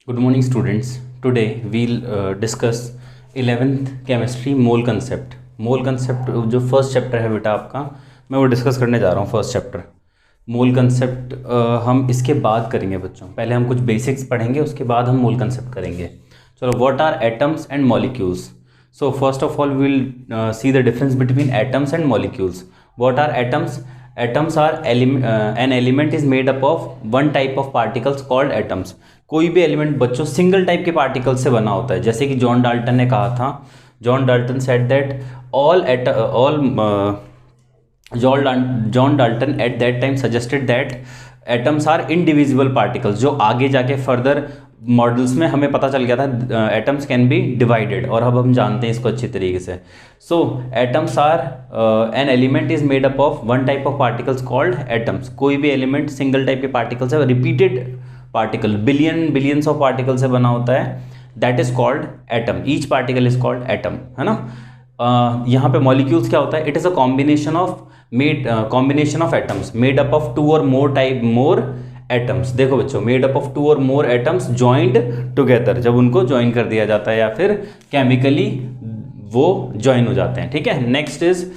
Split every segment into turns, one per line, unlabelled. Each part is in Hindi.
Good morning, students. Today we'll discuss 11th chemistry mole concept. मोल कंसेप्ट जो फर्स्ट चैप्टर है बेटा आपका, मैं वो डिस्कस करने जा रहा हूँ. फर्स्ट चैप्टर मोल कंसेप्ट हम इसके बाद करेंगे बच्चों. पहले हम कुछ बेसिक्स पढ़ेंगे, उसके बाद हम मोल कंसेप्ट करेंगे. चलो, what are atoms and molecules. So first of all we will see the difference between atoms and molecules. What are atoms? Atoms are an element is made up of one type of particles called atoms. कोई भी एलिमेंट बच्चों सिंगल टाइप के पार्टिकल से बना होता है. जैसे कि जॉन डाल्टन ने कहा था, John Dalton said that John Dalton at that time suggested that atoms are indivisible particles. जो आगे जाके फर्दर मॉडल्स में हमें पता चल गया था एटम्स कैन बी डिवाइडेड, और अब हम जानते हैं इसको अच्छी तरीके से. So atoms are an element is made up of one type of particles called atoms. कोई भी एलिमेंट सिंगल टाइप के पार्टिकल्स है, repeated particle, billions of particle से बना होता है, that is called atom. Each particle is called atom, है ना. यहाँ पे मॉलिक्यूल्स क्या होता है? It is a combination of atoms made up of two और मोर एटम्स. देखो बच्चों, मेड अप ऑफ टू और मोर एटम्स जॉइंड टुगेदर. जब उनको ज्वाइन कर दिया जाता है या फिर केमिकली वो ज्वाइन हो जाते हैं. ठीक है. Next is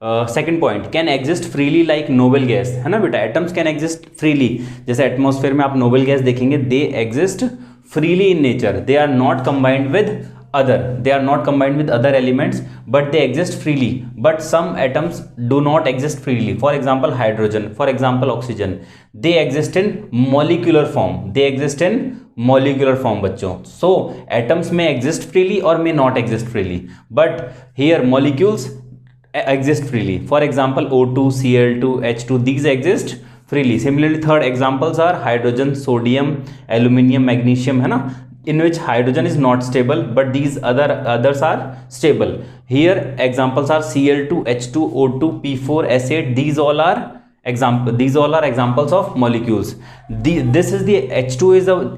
second point, can exist freely like noble gas. है ना बेटा, एटम्स कैन एग्जिस्ट फ्रीली. जैसे एटमॉस्फेयर में आप नोबल गैस देखेंगे, they exist freely in nature. They are not combined with other elements, but they exist freely. But some atoms do not exist freely. For example, hydrogen, for example, oxygen. They exist in molecular form. बच्चों. So atoms may exist freely or may not exist freely, but here molecules exist freely. For example, O2, Cl2, H2, these exist freely. Similarly, third examples are hydrogen, sodium, aluminium, magnesium, है ना, in which hydrogen is not stable, but these others are stable. Here examples are Cl2, H2, O2, P4, S8. These all are examples of molecules. This is the H2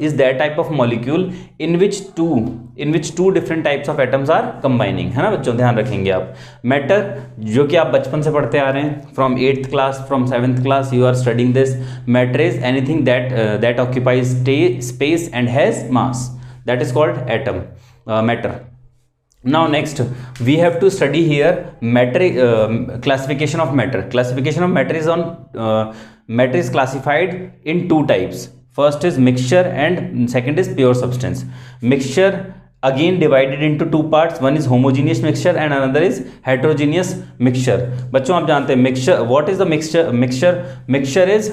is that type of molecule in which two different types of atoms are combining, है ना बच्चों. ध्यान रखेंगे आप. मैटर, जो कि आप बचपन से पढ़ते आ रहे हैं, from 8th class, from 7th class you are studying this. Matter is anything that occupies space and has mass. That is called matter. Now next we have to study here matter, classification of matter. Classification of matter is matter is classified in two types. First is mixture and second is pure substance. Mixture again divided into two parts. One is homogeneous mixture and another is heterogeneous mixture. बच्चों आप जानते हैं mixture, what is the mixture is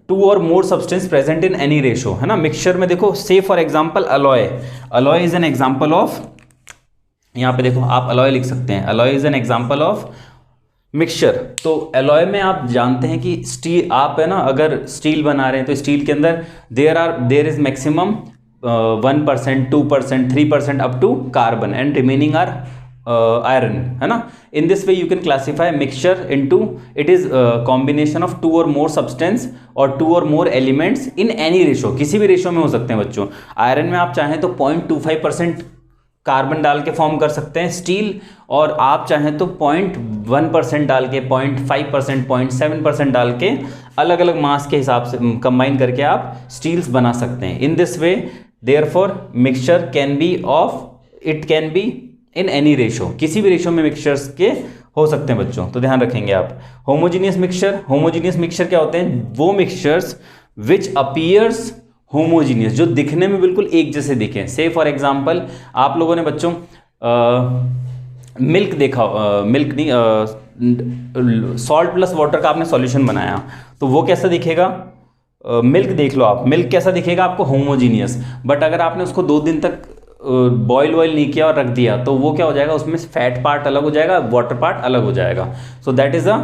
two और more substance present in any ratio, है ना. मिक्सचर में देखो, say for example alloy is an example of, यहाँ पे देखो आप अलॉय लिख सकते हैं. Alloy is an example of mixture. तो अलॉय में आप जानते हैं कि स्टील, आप है ना, अगर स्टील बना रहे हैं तो स्टील के अंदर there is maximum 1%, 2%, 3% up to carbon and remaining are iron, है ना. in this way you can classify mixture into, it is a combination of two or more substance or two or more elements in any ratio. किसी भी रेशो में हो सकते हैं बच्चों. आयरन में आप चाहें तो 0.25% कार्बन डाल के फॉर्म कर सकते हैं स्टील, और आप चाहें तो 0.1% डाल के, 0.5%, 0.7% डाल के अलग अलग मास के हिसाब से कंबाइन करके आप स्टील्स बना सकते हैं. इन this way therefore mixture can be in any ratio. किसी भी रेशो में मिक्सचर्स के हो सकते हैं बच्चों, तो ध्यान रखेंगे आप. होमोजीनियस मिक्सचर क्या होते हैं? वो मिक्सचर्स विच अपीयर्स होमोजीनियस, जो दिखने में बिल्कुल एक जैसे दिखे. से फॉर एग्जांपल, आप लोगों ने बच्चों मिल्क देखा, मिल्क नहीं, सॉल्ट प्लस वाटर का आपने सॉल्यूशन बनाया, तो वो कैसा दिखेगा? मिल्क देख लो आप, मिल्क कैसा दिखेगा आपको? होमोजीनियस. बट अगर आपने उसको 2 दिन तक बॉयल नहीं किया और रख दिया, तो वो क्या हो जाएगा? उसमें फैट पार्ट अलग हो जाएगा, वाटर पार्ट अलग हो जाएगा. So that is a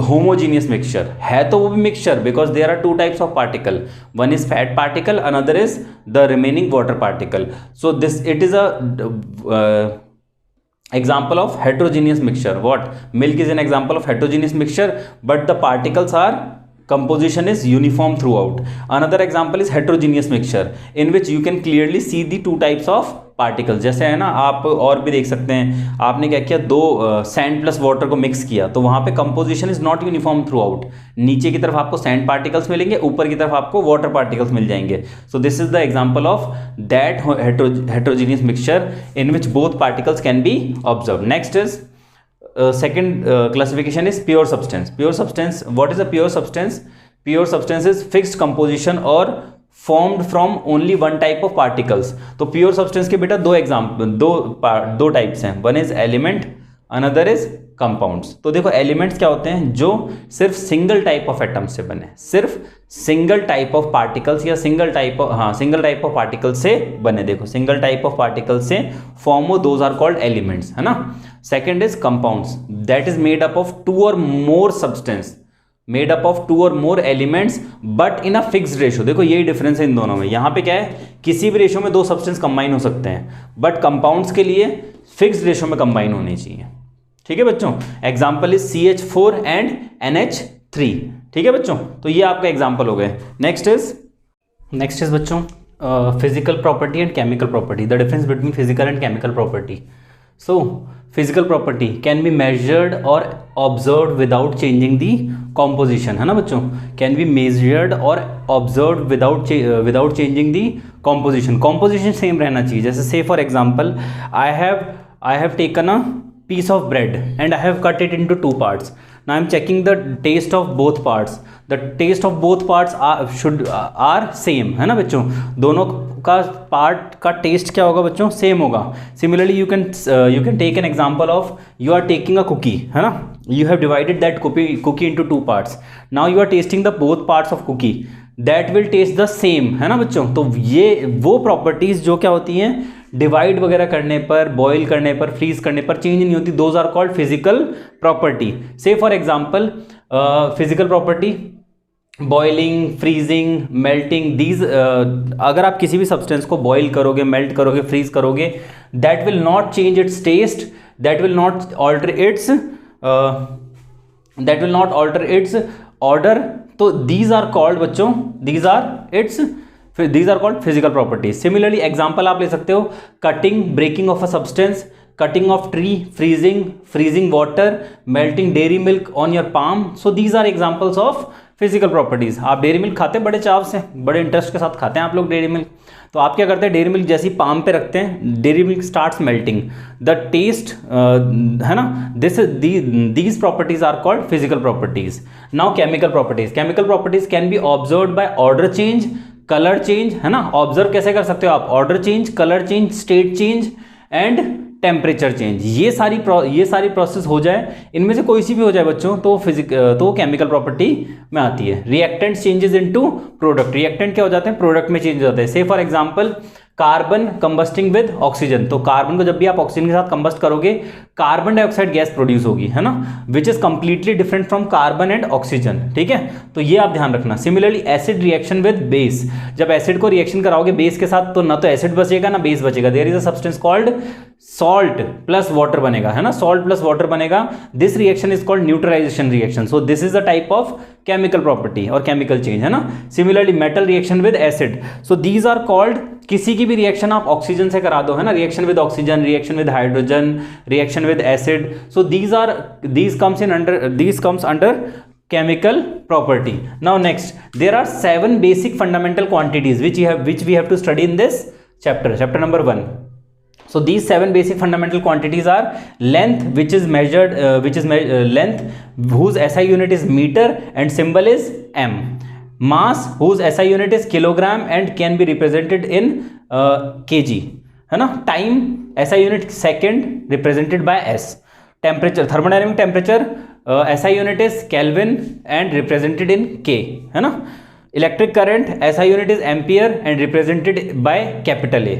homogeneous mixture. है तो वो भी mixture, because there are two types of particle. One is fat particle, another is the remaining water particle. So this it is a example of heterogeneous mixture. What? Milk is an example of heterogeneous mixture, but the particles are composition is uniform throughout. Another example is heterogeneous mixture, in which you can clearly see the two types of particles. जैसे है ना, आप और भी देख सकते हैं, आपने क्या किया, दो सैंड प्लस वाटर को मिक्स किया, तो वहां पे composition is not uniform through out. नीचे की तरफ आपको सैंड पार्टिकल्स मिलेंगे, ऊपर की तरफ आपको वाटर पार्टिकल्स मिल जाएंगे। सो this is the example of that heterogeneous mixture in which both particles can be observe. Next is second classification is pure substance. Pure substance, what is a pure substance? Pure substance is fixed composition or formed from only one type of particles. तो pure substance के बेटा दो टाइप्स हैं, one is element, another is compounds. तो देखो एलिमेंट्स क्या होते हैं, जो सिर्फ सिंगल टाइप ऑफ एटम से बने, सिर्फ सिंगल टाइप ऑफ पार्टिकल्स या सिंगल टाइप ऑफ पार्टिकल्स से बने। देखो सिंगल टाइप ऑफ पार्टिकल्स से फॉर्म हो, दोज आर कॉल्ड एलिमेंट्स, है ना। Second is compounds, that is made up of two और more substance, made up of two और more elements but in a fixed ratio. देखो यही डिफरेंस है इन दोनों में। यहाँ पे क्या है, किसी भी रेशियो में दो सब्सटेंस कंबाइन हो सकते हैं, बट कंपाउंड्स के लिए फिक्स्ड रेशियो में कंबाइन होनी चाहिए। ठीक है बच्चों, example is CH4 and NH3। ठीक है बच्चों, तो ये आपका एग्जाम्पल हो गए। नेक्स्ट इज बच्चों physical property and chemical property, the difference between physical and chemical property. So physical property can be measured और observe without changing the composition, है ना बच्चों, कैन बी मेजर्ड और observe without changing the composition. Composition same रहना चाहिए। जैसे say for example, I have taken a piece of bread and I have cut it into two parts. Now I am checking the taste of both parts. The taste of both parts are same, है ना बच्चों, दोनों का पार्ट का टेस्ट क्या होगा बच्चों, सेम होगा। Similarly you can take an example of, you are taking a cookie, है ना, you have divided that cookie into two parts. Now you are tasting the both parts of cookie, that will taste the same, है ना बच्चों। तो ये वो प्रॉपर्टीज जो क्या होती हैं, डिवाइड वगैरह करने पर, बॉईल करने पर, फ्रीज करने पर चेंज नहीं होती, those are called physical property. Say for example physical property, boiling, freezing, melting, these अगर आप किसी भी सब्सटेंस को बॉईल करोगे, मेल्ट करोगे, फ्रीज करोगे, that will not change its taste, that will not alter its order. तो दीज आर कॉल्ड बच्चों, these are called physical properties. Similarly example आप ले सकते हो, cutting, breaking off a substance, cutting off tree, freezing water, melting Dairy Milk on your palm. So these are examples of physical properties. आप डेयरी मिल्क खाते हैं बड़े चाव से, बड़े इंटरेस्ट के साथ खाते हैं आप लोग डेयरी मिल्क। तो आप क्या करते हैं, डेयरी मिल्क जैसी पाम पे रखते हैं, Dairy Milk starts melting, the taste, है ना, these properties are called physical properties. Now chemical properties can be observed by order change, colour change, है ना। ऑब्जर्व कैसे कर सकते हो आप, order change, colour change, state change and temperature change. ये सारी प्रोसेस हो जाए, इनमें से कोई सी भी हो जाए बच्चों, तो केमिकल प्रॉपर्टी में आती है। Reactant changes into product, reactant क्या हो जाते हैं, प्रोडक्ट में चेंज हो जाते हैं। Say for example carbon combusting with oxygen, तो कार्बन को जब भी आप ऑक्सीजन के साथ कंबस्ट करोगे, कार्बन डाइऑक्साइड गैस प्रोड्यूस होगी, है ना, which is completely different from carbon and oxygen. ठीक है, तो ये आप ध्यान रखना। Similarly acid reaction with base, जब एसिड को रिएक्शन कराओगे बेस के साथ, तो ना तो एसिड बचेगा ना बेस बचेगा। There is a substance called salt plus water बनेगा, है ना, सॉल्ट प्लस वाटर बनेगा। This reaction is called neutralisation reaction. So this is a type of chemical property और केमिकल चेंज, है ना। Similarly metal reaction with acid, so these are called, किसी की भी रिएक्शन आप ऑक्सीजन से करा दो, है ना, reaction with oxygen, reaction with hydrogen, reaction with acid, so these comes under chemical property. Now next, there are 7 basic fundamental quantities which we have to study in this chapter number 1. So these 7 basic fundamental quantities are length, which is measured, length whose SI unit is meter and symbol is m. Mass whose SI unit is kilogram and can be represented in kg, है ना. Time SI unit second represented by s. Temperature, thermodynamic temperature, SI unit is Kelvin and represented in K, है ना. Electric current SI unit is ampere and represented by capital A.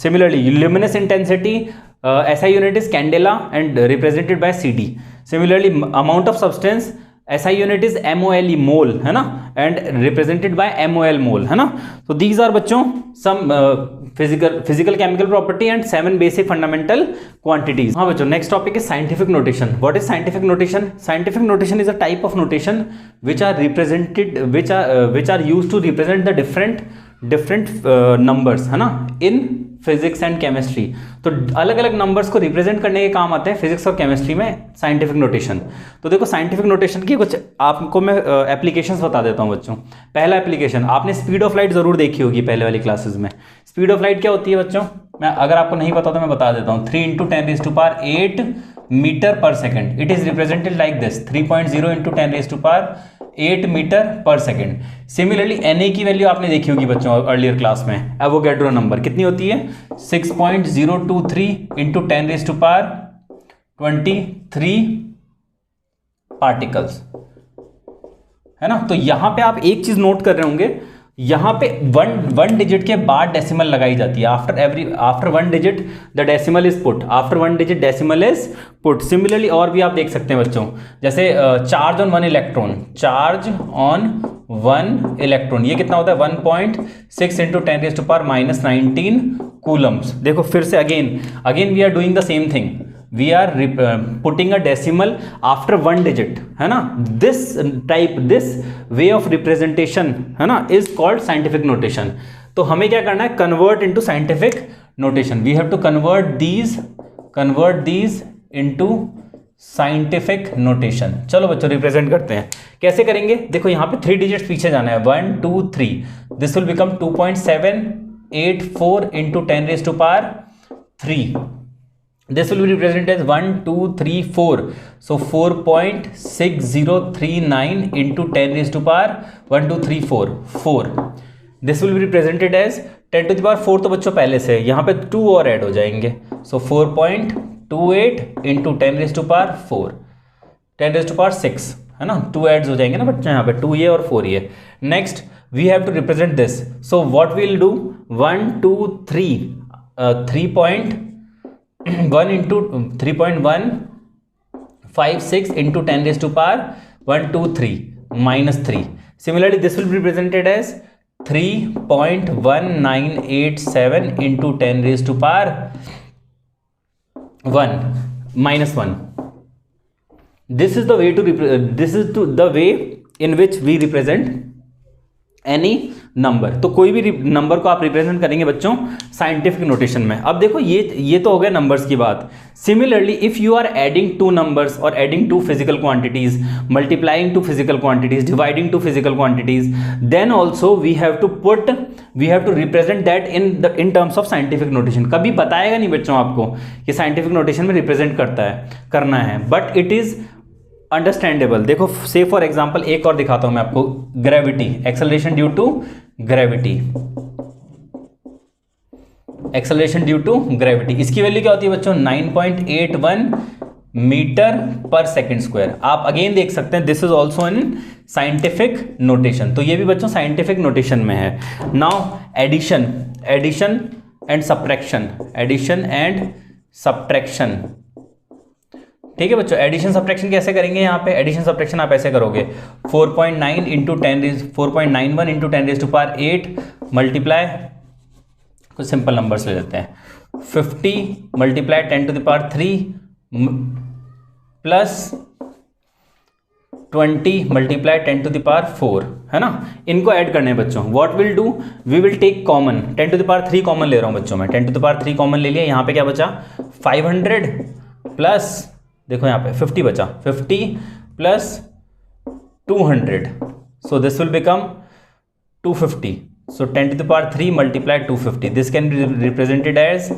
Similarly, luminous intensity SI unit is candela and represented by CD. Similarly, amount of substance SI unit is MOLE, mole, है ना, and represented by MOL, mole, है ना. So these are बच्चों some physical chemical property and 7 basic fundamental quantities. हाँ बच्चों, next topic is scientific notation. What is scientific notation? Scientific notation is a type of notation which are used to represent the different numbers, है ना, in फिजिक्स एंड केमिस्ट्री। तो अलग अलग नंबर्स को रिप्रेजेंट करने के काम आते हैं फिजिक्स और केमिस्ट्री में साइंटिफिक नोटेशन। तो देखो साइंटिफिक नोटेशन की कुछ आपको मैं एप्लीकेशंस बता देता हूं बच्चों। पहला एप्लीकेशन, आपने स्पीड ऑफ लाइट जरूर देखी होगी पहले वाली क्लासेस में। स्पीड ऑफ लाइट क्या होती है बच्चों, मैं अगर आपको नहीं पता तो मैं बता देता हूँ, 3 × 10⁸ metre per second. It is represented like this, 3.0 × 10⁸ metre per second. Similarly Na की वैल्यू आपने देखी होगी बच्चों अर्लियर क्लास में, एवोगैड्रो नंबर कितनी होती है, 6.023 × 10⁻23 पार्टिकल्स, है ना। तो यहां पे आप एक चीज नोट कर रहे होंगे, यहां पे वन डिजिट के बाद डेसिमल लगाई जाती है। After one digit the decimal is put, after one digit decimal is put. Similarly और भी आप देख सकते हैं बच्चों, जैसे charge on 1 electron, charge on 1 electron, ये कितना होता है 1.6 × 10⁻19 कूलम्स। देखो फिर से again we are doing the same thing, we are putting a decimal after one digit, है ना। दिस वे ऑफ रिप्रेजेंटेशन, है ना, इज कॉल्ड साइंटिफिक नोटेशन। तो हमें क्या करना है, convert into scientific notation. We have to convert these into scientific notation. चलो बच्चों रिप्रेजेंट करते हैं, कैसे करेंगे। देखो यहां पे 3 डिजिट्स पीछे जाना है, 1 2 3, this will become 2.784 × 10⁻3। This will be represented as 1 2 3 4, so 4.6039 × 10⁻1 2 3 4। This will be represented as 10⁴ तो बच्चों पहले से, यहाँ पे 2 और ऐड हो जाएंगे, so 4.28 × 10⁴, 10⁶, है ना, 2 एड्स हो जाएंगे ना बच्चों यहाँ पे, 2 ये और 4 ये। Next we have to represent this, so what we will do, 1 2 3 3.1 × 3.156 × 10⁻1 2 3 -3. Similarly, this will be represented as 3.1987 × 10⁻1 -1. This is the way in which we represent any number. तो कोई भी नंबर को आप रिप्रेजेंट करेंगे बच्चों साइंटिफिक नोटेशन में। अब देखो ये तो हो गया नंबर्स की बात। Similarly if you are adding 2 numbers और adding 2 physical quantities, multiplying 2 physical quantities, dividing 2 physical quantities, then also we have to represent that in terms of scientific notation. कभी बताएगा नहीं बच्चों आपको कि साइंटिफिक नोटेशन में रिप्रेजेंट करना है, बट इट इज अंडरस्टैंडेबल। देखो से फॉर एग्जांपल एक और दिखाता हूं मैं आपको, gravity, acceleration due to gravity, acceleration due to gravity, इसकी वैल्यू क्या होती है बच्चों, 9.81 मीटर पर सेकंड स्क्वायर। आप अगेन देख सकते हैं this is also in scientific notation. तो ये भी बच्चों साइंटिफिक नोटेशन में है। नाउ एडिशन एंड सब्ट्रैक्शन, ठीक है बच्चों। एडिशन सब्ट्रैक्शन कैसे करेंगे, यहाँ पे एडिशन सब्ट्रैक्शन आप ऐसे करोगे, 4.91 × 10⁸ मल्टीप्लाई, कुछ सिंपल नंबर्स ले लेते हैं, 50 मल्टीप्लाई 10⁻3 प्लस 20 मल्टीप्लाई 10⁴, है ना। इनको ऐड करने हैं बच्चों। What will do, we will take common, 10⁻3 common ले रहा हूं बच्चों मैं, 10⁻3 कॉमन ले लिया। यहाँ पे क्या बचा, 500 प्लस, देखो यहाँ पे 50 बचा, 50 plus 200, so this will become 250, सो 10⁻3 multiply 250, this can be represented as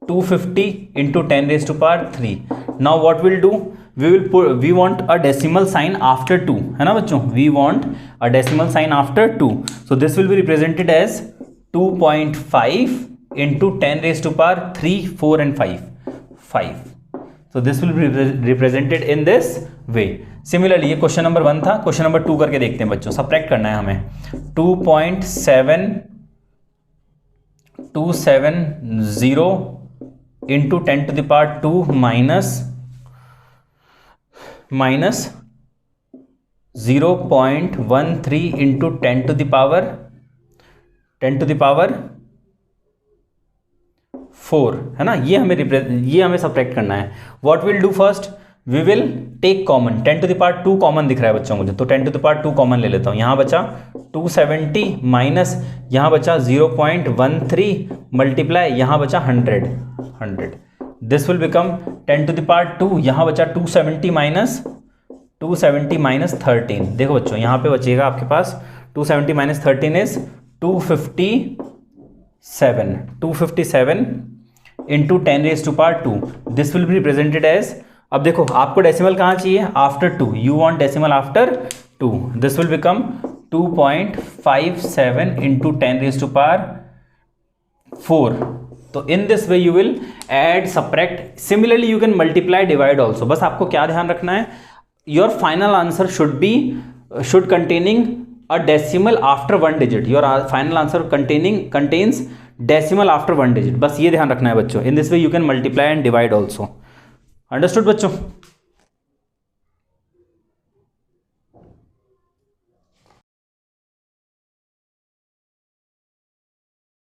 250 × 10⁻3। Now what will do, we want a decimal sign after 2, है ना बच्चों, we want a decimal sign after 2, so this will be represented as 2.5 × 10⁻3 4 and 5. So this will be represented in this way. Similarly, ये क्वेश्चन नंबर 1 था। क्वेश्चन नंबर 2 करके देखते हैं बच्चों। सब्ट्रैक्ट करना है हमें, 2.720 × 10⁻2 minus 0.13 × 10⁻4, है ना। ये हमें सब्ट्रैक्ट करना है। What will do first, we will take common 10 to the power 2 common दिख रहा है बच्चों मुझे, तो 10 टू द पावर 2 कॉमन ले लेता हूँ। यहाँ बचा 270 माइनस यहाँ बचा 0.13 मल्टीप्लाई यहाँ बचा 100। This will become 10 to the power 2, यहाँ बचा 270 माइनस 13। देखो बच्चों यहाँ पे बचेगा आपके पास 270 minus 13 is 257 into 10 raise to power 2। This will be represented as, अब देखो आपको डेसिमल कहाँ चाहिए, after 2, you want decimal after 2। This will become 2.57 into 10 raise to power 4। तो in this way you will add subtract, similarly you can multiply divide also. बस आपको क्या ध्यान रखना है, your final answer should containing a decimal after 1 digit, your final answer contains decimal after 1 digit, बस ये ध्यान रखना है बच्चों। in this way you can multiply and divide also, understood बच्चों।